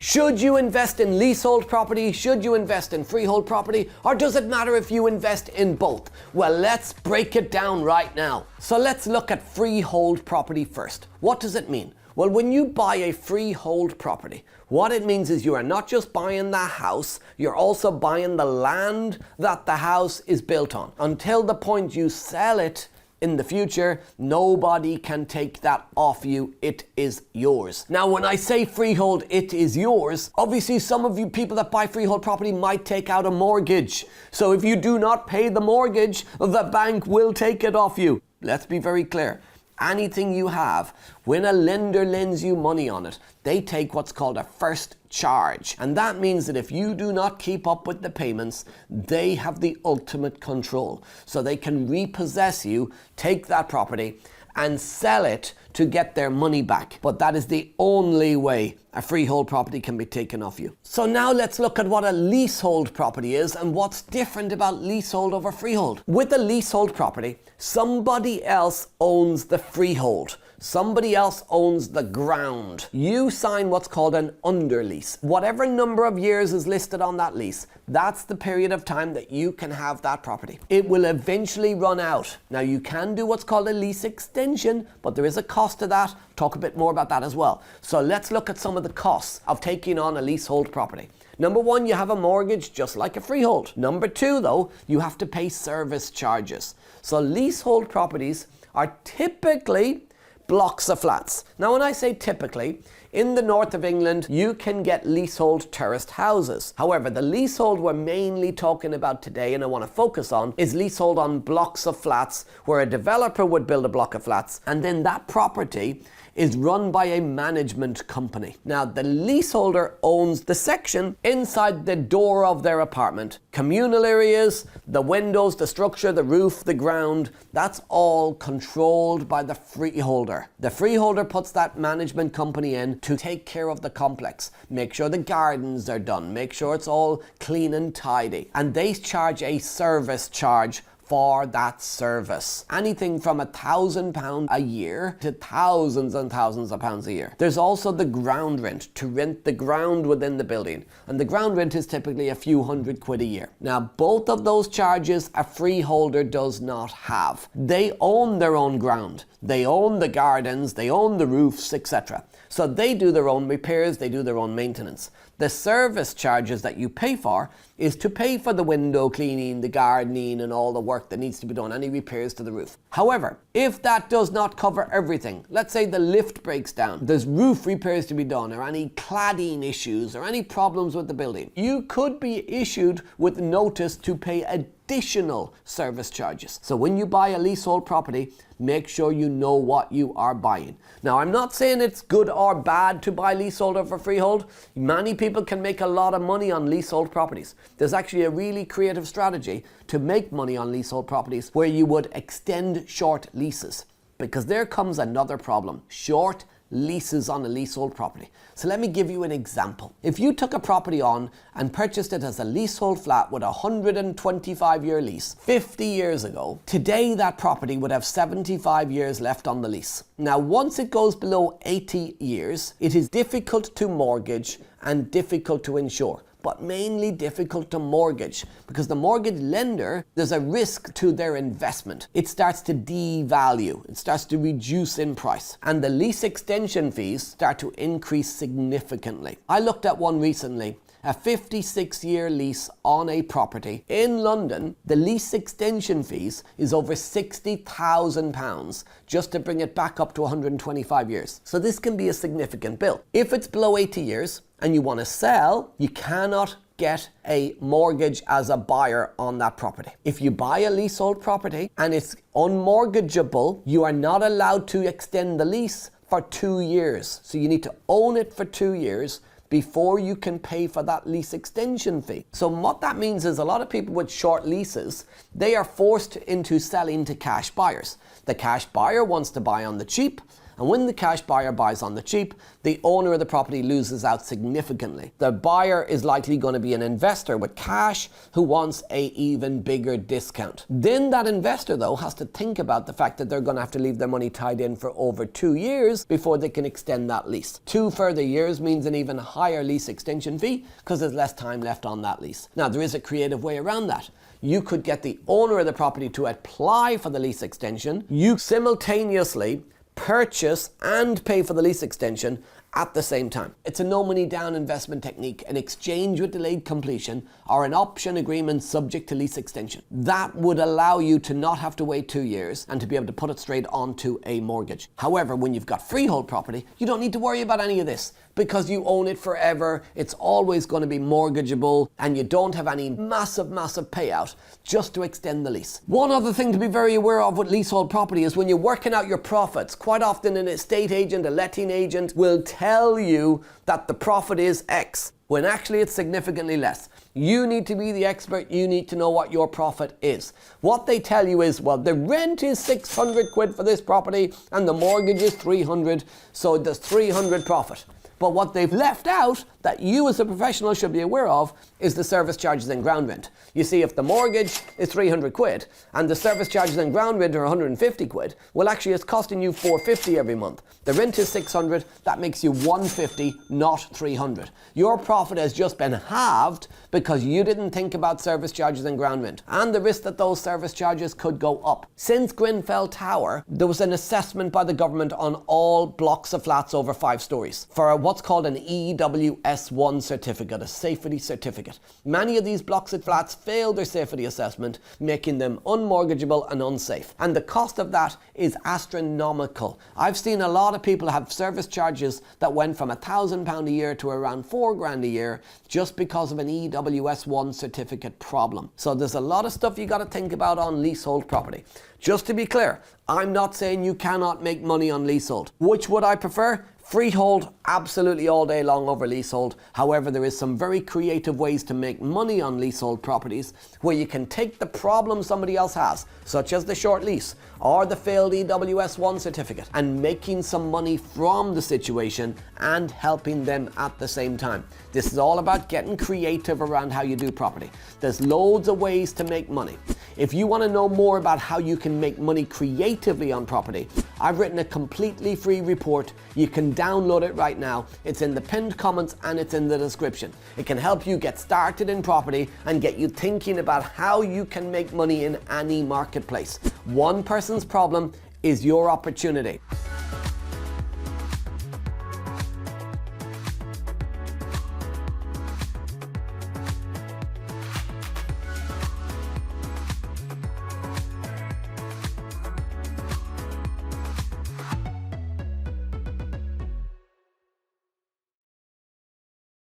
Should you invest in leasehold property? Should you invest in freehold property? Or does it matter if you invest in both? Well, let's break it down right now. So let's look at freehold property first. What does it mean? Well, when you buy a freehold property, what it means is you are not just buying the house, you're also buying the land that the house is built on. Until the point you sell it, in the future, nobody can take that off you. It is yours. Now, when I say freehold, it is yours, obviously some of you people that buy freehold property might take out a mortgage. So if you do not pay the mortgage, the bank will take it off you. Let's be very clear. Anything you have, when a lender lends you money on it, they take what's called a first charge. And that means that if you do not keep up with the payments, they have the ultimate control. So they can repossess you, take that property, and sell it to get their money back. But that is the only way a freehold property can be taken off you. So now let's look at what a leasehold property is and what's different about leasehold over freehold. With a leasehold property, somebody else owns the freehold. Somebody else owns the ground. You sign what's called an underlease. Whatever number of years is listed on that lease, that's the period of time that you can have that property. It will eventually run out. Now, you can do what's called a lease extension, but there is a cost to that. Talk a bit more about that as well. So let's look at some of the costs of taking on a leasehold property. Number one, you have a mortgage just like a freehold. Number two, though, you have to pay service charges. So leasehold properties are typically blocks of flats. Now, when I say typically, in the north of England, you can get leasehold terraced houses. However, the leasehold we're mainly talking about today and I want to focus on is leasehold on blocks of flats, where a developer would build a block of flats and then that property is run by a management company. Now, the leaseholder owns the section inside the door of their apartment. Communal areas, the windows, the structure, the roof, the ground, that's all controlled by the freeholder. The freeholder puts that management company in to take care of the complex, make sure the gardens are done, make sure it's all clean and tidy. And they charge a service charge for that service. Anything from £1,000 a year to thousands and thousands of pounds a year. There's also the ground rent, to rent the ground within the building. And the ground rent is typically a few £100 a year. Now, both of those charges a freeholder does not have. They own their own ground. They own the gardens, they own the roofs, etc. So they do their own repairs, they do their own maintenance. The service charges that you pay for is to pay for the window cleaning, the gardening, and all the work that needs to be done, any repairs to the roof. However, if that does not cover everything, let's say the lift breaks down, there's roof repairs to be done, or any cladding issues, or any problems with the building, you could be issued with notice to pay additional service charges. So when you buy a leasehold property, make sure you know what you are buying. Now, I'm not saying it's good or bad to buy leasehold over freehold. Many people can make a lot of money on leasehold properties. There's actually a really creative strategy to make money on leasehold properties where you would extend short leases. Because there comes another problem: short leases on a leasehold property. So let me give you an example. If you took a property on and purchased it as a leasehold flat with a 125-year lease 50 years ago, today that property would have 75 years left on the lease. Now, once it goes below 80 years, it is difficult to mortgage and difficult to insure, but mainly difficult to mortgage, because the mortgage lender, there's a risk to their investment. It starts to devalue, it starts to reduce in price, and the lease extension fees start to increase significantly. I looked at one recently, a 56-year lease on a property in London. The lease extension fees is over £60,000 just to bring it back up to 125 years. So this can be a significant bill. If it's below 80 years and you want to sell, you cannot get a mortgage as a buyer on that property. If you buy a leasehold property and it's unmortgageable, you are not allowed to extend the lease for 2 years. So you need to own it for 2 years before you can pay for that lease extension fee. So what that means is a lot of people with short leases, they are forced into selling to cash buyers. The cash buyer wants to buy on the cheap, And when the cash buyer buys on the cheap, the owner of the property loses out significantly. The buyer is likely going to be an investor with cash who wants a even bigger discount. Then that investor, though, has to think about the fact that they're going to have to leave their money tied in for over 2 years before they can extend that lease. 2 further years means an even higher lease extension fee because there's less time left on that lease. Now, there is a creative way around that. You could get the owner of the property to apply for the lease extension. You simultaneously purchase and pay for the lease extension at the same time. It's a no money down investment technique, an exchange with delayed completion, or an option agreement subject to lease extension. That would allow you to not have to wait 2 years and to be able to put it straight onto a mortgage. However, when you've got freehold property, you don't need to worry about any of this because you own it forever. It's always going to be mortgageable and you don't have any massive payout just to extend the lease. One other thing to be very aware of with leasehold property is when you're working out your profits, quite often an estate agent, a letting agent will tell you that the profit is X, when actually it's significantly less. You need to be the expert. You need to know what your profit is. What they tell you is, well, the rent is 600 quid for this property and the mortgage is 300, so there's 300 profit. But what they've left out that you as a professional should be aware of is the service charges and ground rent. You see, if the mortgage is 300 quid and the service charges and ground rent are 150 quid, well, actually it's costing you 450 every month. The rent is 600, that makes you 150, not 300. Your profit has just been halved because you didn't think about service charges and ground rent and the risk that those service charges could go up. Since GRENFELL Tower, there was an assessment by the government on all blocks of flats over 5 stories for what's called an EWS1 certificate, a safety certificate. Many of these blocks of flats failed their safety assessment, making them unmortgageable and unsafe. And the cost of that is astronomical. I've seen a lot of people have service charges that went from £1,000 a year to around £4,000 a year just because of an EWS1 certificate problem. So there's a lot of stuff you got to think about on leasehold property. Just to be clear, I'm not saying you cannot make money on leasehold. Which would I prefer? Freehold, absolutely all day long over leasehold. However, there is some very creative ways to make money on leasehold properties where you can take the problem somebody else has, such as the short lease or the failed EWS1 certificate, and making some money from the situation and helping them at the same time. This is all about getting creative around how you do property. There's loads of ways to make money. If you want to know more about how you can make money creatively on property, I've written a completely free report. You can download it right now. It's in the pinned comments and it's in the description. It can help you get started in property and get you thinking about how you can make money in any marketplace. One person's problem is your opportunity.